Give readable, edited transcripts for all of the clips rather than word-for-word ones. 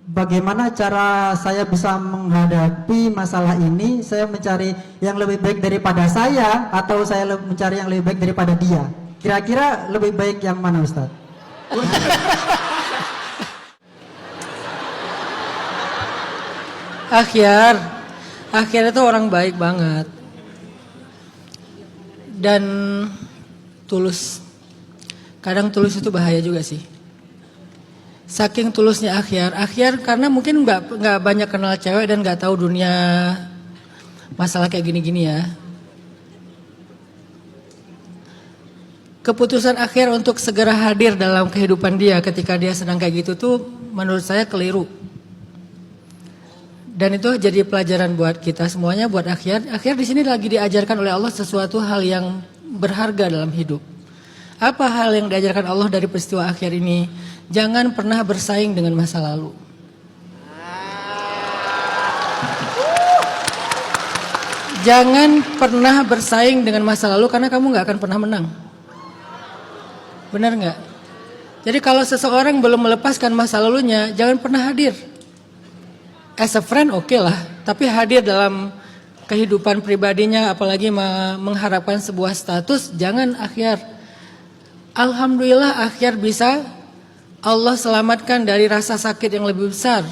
bagaimana cara saya bisa menghadapi masalah ini? Saya mencari yang lebih baik daripada saya atau saya mencari yang lebih baik daripada dia? Kira-kira lebih baik yang mana, Ustadz? Akhir itu orang baik banget dan tulus. Kadang tulus itu bahaya juga sih. Saking tulusnya Akhyar karena mungkin nggak banyak kenal cewek dan nggak tahu dunia masalah kayak gini-gini ya. Keputusan Akhyar untuk segera hadir dalam kehidupan dia ketika dia sedang kayak gitu tuh menurut saya keliru. Dan itu jadi pelajaran buat kita semuanya, buat Akhyar. Akhyar di sini lagi diajarkan oleh Allah sesuatu hal yang berharga dalam hidup. Apa hal yang diajarkan Allah dari peristiwa Akhyar ini? Jangan pernah bersaing dengan masa lalu. Jangan pernah bersaing dengan masa lalu karena kamu nggak akan pernah menang. Benar nggak? Jadi kalau seseorang belum melepaskan masa lalunya, jangan pernah hadir. As a friend oke lah, tapi hadir dalam kehidupan pribadinya, apalagi mengharapkan sebuah status, jangan Akhyar. Alhamdulillah Akhyar bisa Allah selamatkan dari rasa sakit yang lebih besar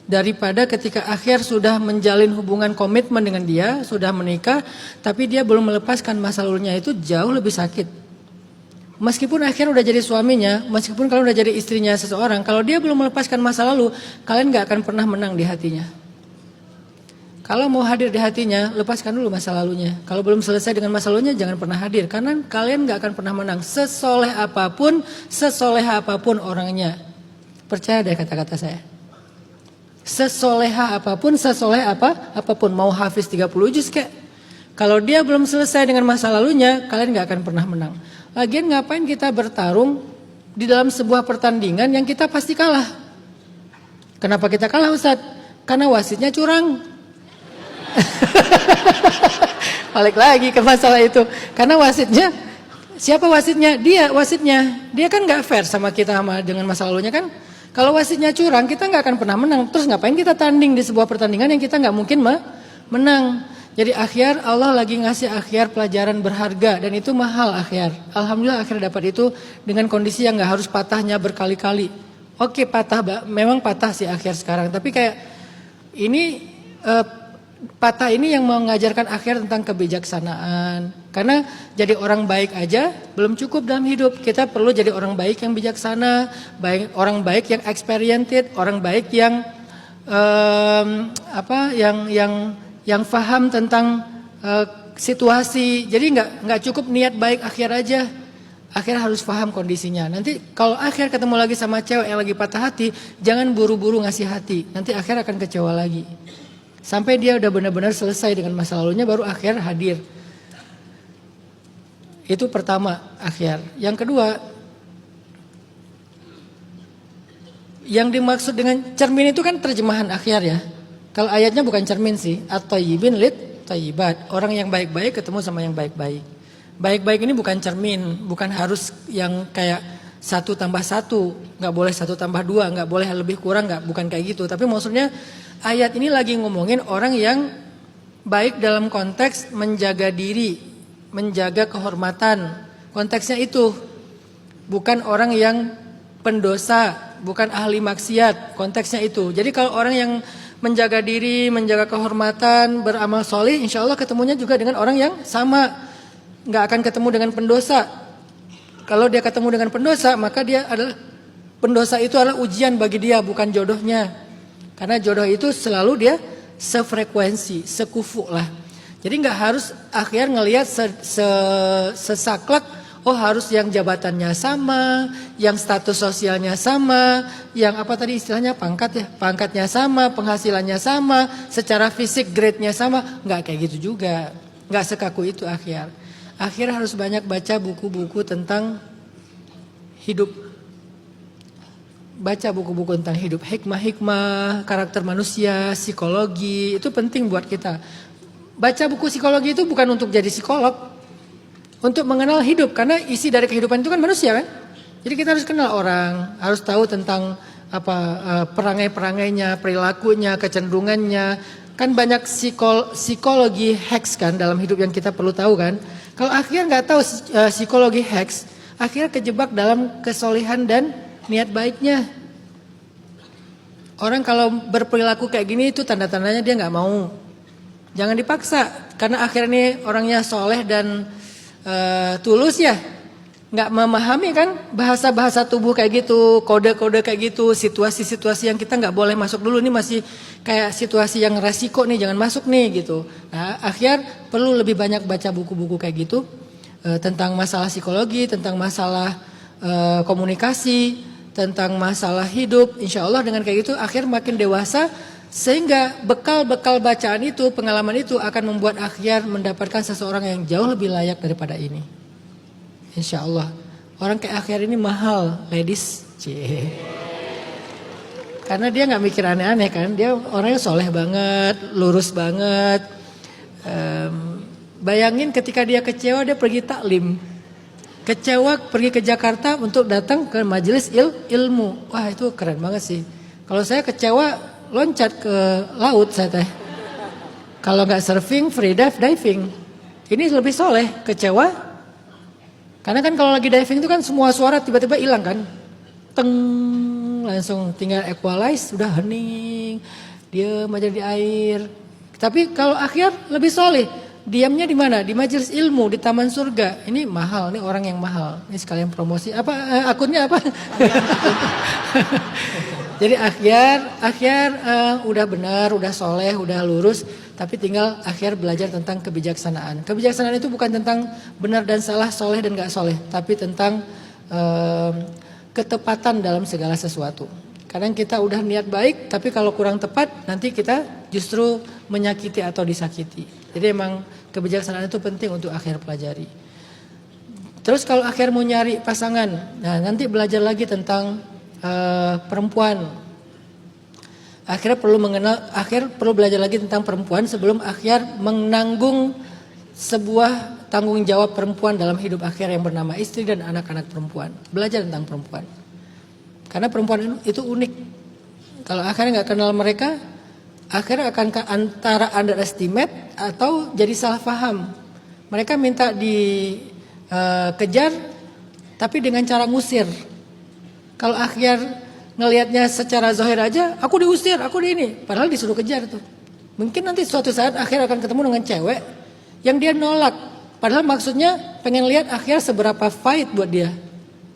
daripada ketika Akhyar sudah menjalin hubungan komitmen dengan dia, sudah menikah, tapi dia belum melepaskan masa lalunya, itu jauh lebih sakit. Meskipun Akhyar udah jadi suaminya, meskipun kalian udah jadi istrinya seseorang, kalau dia belum melepaskan masa lalu, kalian gak akan pernah menang di hatinya. Kalau mau hadir di hatinya, lepaskan dulu masa lalunya. Kalau belum selesai dengan masa lalunya, jangan pernah hadir. Karena kalian gak akan pernah menang. Sesoleha apapun orangnya. Percaya deh kata-kata saya. Sesoleha apapun, apapun. Mau hafiz 30 juz kek. Kalau dia belum selesai dengan masa lalunya, kalian gak akan pernah menang. Lagian ngapain kita bertarung di dalam sebuah pertandingan yang kita pasti kalah? Kenapa kita kalah, Ustadz? Karena wasitnya curang. Balik lagi ke masalah itu. Karena wasitnya, siapa wasitnya? Dia wasitnya. Dia kan gak fair sama kita dengan masa lalunya kan. Kalau wasitnya curang, kita gak akan pernah menang. Terus ngapain kita tanding di sebuah pertandingan yang kita gak mungkin menang? Jadi Akhyar, Allah lagi ngasih Akhyar pelajaran berharga dan itu mahal Akhyar. Alhamdulillah Akhyar dapat itu dengan kondisi yang gak harus patahnya berkali-kali. Oke patah, memang patah sih Akhyar sekarang. Tapi kayak ini patah ini yang mengajarkan Akhyar tentang kebijaksanaan. Karena jadi orang baik aja belum cukup dalam hidup. Kita perlu jadi orang baik yang bijaksana, orang baik yang experienced, orang baik yang yang paham tentang situasi. Jadi nggak cukup niat baik Akhyar aja. Akhyar harus paham kondisinya. Nanti kalau Akhyar ketemu lagi sama cewek yang lagi patah hati, jangan buru-buru ngasih hati. Nanti Akhyar akan kecewa lagi. Sampai dia udah benar-benar selesai dengan masa lalunya, baru Akhyar hadir. Itu pertama Akhyar. Yang kedua, yang dimaksud dengan cermin itu kan terjemahan Akhyar ya. Kalau ayatnya bukan cermin sih, at-thayyibin lit-thayyibat. Orang yang baik-baik ketemu sama yang baik-baik. Baik-baik ini bukan cermin, bukan harus yang kayak 1 tambah 1, nggak boleh 1 tambah 2, nggak boleh lebih kurang, bukan kayak gitu. Tapi maksudnya ayat ini lagi ngomongin orang yang baik dalam konteks menjaga diri, menjaga kehormatan. Konteksnya itu bukan orang yang pendosa, bukan ahli maksiat. Konteksnya itu. Jadi kalau orang yang menjaga diri, menjaga kehormatan, beramal soleh, insya Allah ketemunya juga dengan orang yang sama, nggak akan ketemu dengan pendosa. Kalau dia ketemu dengan pendosa, maka pendosa itu adalah ujian bagi dia, bukan jodohnya. Karena jodoh itu selalu dia sefrekuensi, sekufu lah. Jadi nggak harus Akhyar ngelihat sesaklek. Oh harus yang jabatannya sama, yang status sosialnya sama, yang apa tadi istilahnya pangkat ya, pangkatnya sama, penghasilannya sama, secara fisik grade-nya sama, nggak kayak gitu juga, nggak sekaku itu Akhyar. Akhyar harus banyak baca buku-buku tentang hidup, baca buku-buku tentang hidup, hikmah-hikmah, karakter manusia, psikologi, itu penting buat kita. Baca buku psikologi itu bukan untuk jadi psikolog. Untuk mengenal hidup, karena isi dari kehidupan itu kan manusia kan. Jadi kita harus kenal orang, harus tahu tentang perangai-perangainya, perilakunya, kecenderungannya. Kan banyak psikologi hacks kan dalam hidup yang kita perlu tahu kan. Kalau akhir nggak tahu psikologi hacks, akhirnya kejebak dalam kesolehan dan niat baiknya. Orang kalau berperilaku kayak gini itu tanda-tandanya dia nggak mau. Jangan dipaksa, karena akhirnya ini orangnya soleh dan tulus ya. Nggak memahami kan bahasa-bahasa tubuh kayak gitu, kode-kode kayak gitu, situasi-situasi yang kita nggak boleh masuk dulu, ini masih kayak situasi yang resiko nih, jangan masuk nih gitu. Nah, akhir perlu lebih banyak baca buku-buku kayak gitu tentang masalah psikologi, tentang masalah komunikasi, tentang masalah hidup. Insya Allah dengan kayak gitu akhir makin dewasa, sehingga bekal-bekal bacaan itu, pengalaman itu akan membuat akhir mendapatkan seseorang yang jauh lebih layak daripada ini. Insya Allah. Orang kayak akhir ini mahal, ladies. Cie. Karena dia nggak mikir aneh-aneh kan. Dia orangnya soleh banget, lurus banget. Bayangin ketika dia kecewa, dia pergi taklim. Kecewa pergi ke Jakarta untuk datang ke majelis ilmu. Wah, itu keren banget sih. Kalau saya kecewa, loncat ke laut saya teh. Kalau nggak surfing, free diving. Ini lebih soleh, kecewa. Karena kan kalau lagi diving itu kan semua suara tiba-tiba hilang kan. Teng, langsung tinggal equalize, udah hening. Diam aja di air. Tapi kalau akhir lebih soleh. Diamnya di mana? Di majelis ilmu, di taman surga. Ini mahal, ini orang yang mahal. Ini sekalian promosi. Apa akunnya apa? Jadi akhir udah benar, udah soleh, udah lurus. Tapi tinggal akhir belajar tentang kebijaksanaan. Kebijaksanaan itu bukan tentang benar dan salah, soleh dan gak soleh. Tapi tentang ketepatan dalam segala sesuatu. Kadang kita udah niat baik, tapi kalau kurang tepat nanti kita justru menyakiti atau disakiti. Jadi emang kebijaksanaan itu penting untuk akhir pelajari. Terus kalau akhir mau nyari pasangan, nah nanti belajar lagi tentang perempuan. Akhirnya perlu belajar lagi tentang perempuan sebelum akhir menanggung sebuah tanggung jawab perempuan dalam hidup akhir yang bernama istri dan anak-anak perempuan. Belajar tentang perempuan. Karena perempuan itu unik. Kalau akhirnya nggak kenal mereka, akhirnya akan antara underestimate atau jadi salah paham. Mereka minta dikejar, tapi dengan cara ngusir. Kalau akhir ngelihatnya secara zahir aja, aku diusir, aku di ini. Padahal disuruh kejar tuh. Mungkin nanti suatu saat akhir akan ketemu dengan cewek yang dia nolak. Padahal maksudnya pengen lihat akhir seberapa fight buat dia.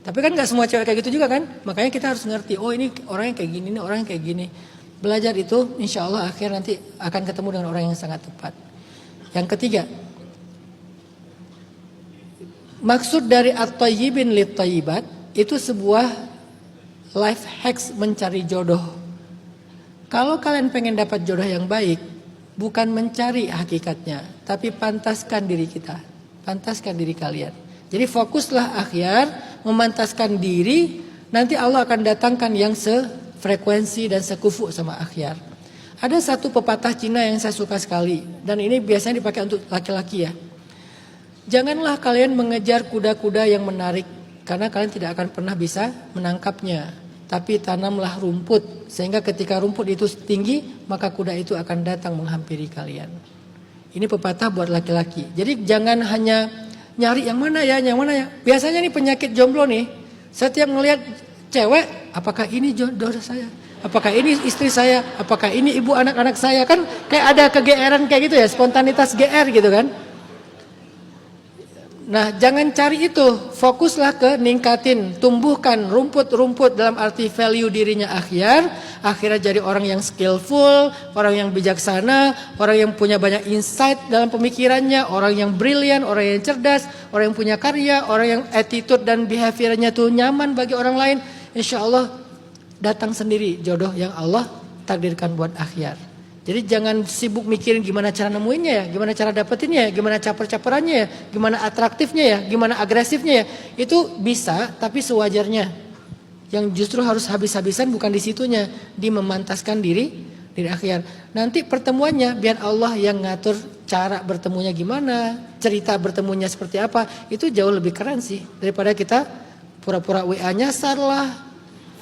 Tapi kan gak semua cewek kayak gitu juga kan. Makanya kita harus ngerti, oh ini orang yang kayak gini, ini orang yang kayak gini. Belajar itu insya Allah akhir nanti akan ketemu dengan orang yang sangat tepat. Yang ketiga, maksud dari at-tayyibin lit-tayyibat itu sebuah life hacks mencari jodoh. Kalau kalian pengen dapat jodoh yang baik, bukan mencari hakikatnya, tapi pantaskan diri kita, pantaskan diri kalian. Jadi fokuslah akhir memantaskan diri, nanti Allah akan datangkan yang sefrekuensi dan sekufu sama akhir. Ada satu pepatah Cina yang saya suka sekali, dan ini biasanya dipakai untuk laki-laki ya. Janganlah kalian mengejar kuda-kuda yang menarik, karena kalian tidak akan pernah bisa menangkapnya. Tapi tanamlah rumput, sehingga ketika rumput itu tinggi, maka kuda itu akan datang menghampiri kalian. Ini pepatah buat laki-laki. Jadi jangan hanya nyari yang mana ya. Biasanya nih penyakit jomblo nih, setiap ngelihat cewek, apakah ini jodoh saya? Apakah ini istri saya? Apakah ini ibu anak-anak saya? Kan kayak ada kegeeran kayak gitu ya, spontanitas GR gitu kan. Nah, jangan cari itu, fokuslah ke ningkatin, tumbuhkan rumput-rumput dalam arti value dirinya akhirnya jadi orang yang skillful, orang yang bijaksana, orang yang punya banyak insight dalam pemikirannya, orang yang brilian, orang yang cerdas, orang yang punya karya, orang yang attitude dan behaviornya tuh nyaman bagi orang lain. Insya Allah datang sendiri jodoh yang Allah takdirkan buat akhir. Jadi jangan sibuk mikirin gimana cara nemuinnya ya, gimana cara dapetinnya ya, gimana caper-caperannya ya, gimana atraktifnya ya, gimana agresifnya ya. Itu bisa tapi sewajarnya. Yang justru harus habis-habisan bukan di situnya, di memantaskan diri akhir. Nanti pertemuannya biar Allah yang ngatur cara bertemunya gimana, cerita bertemunya seperti apa. Itu jauh lebih keren sih daripada kita pura-pura WA nyasar lah,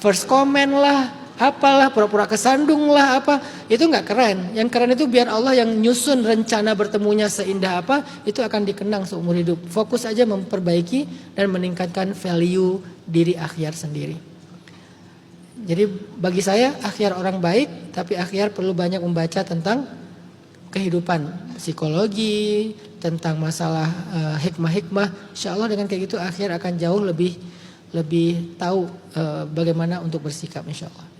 first comment lah, apalah, pura-pura kesandung lah apa, itu nggak keren. Yang keren itu biar Allah yang nyusun rencana bertemunya seindah apa, itu akan dikenang seumur hidup. Fokus aja memperbaiki dan meningkatkan value diri akhyar sendiri. Jadi bagi saya akhyar orang baik, tapi akhyar perlu banyak membaca tentang kehidupan psikologi, tentang masalah hikmah-hikmah. Insya Allah dengan kayak gitu akhyar akan jauh lebih tahu bagaimana untuk bersikap insya Allah.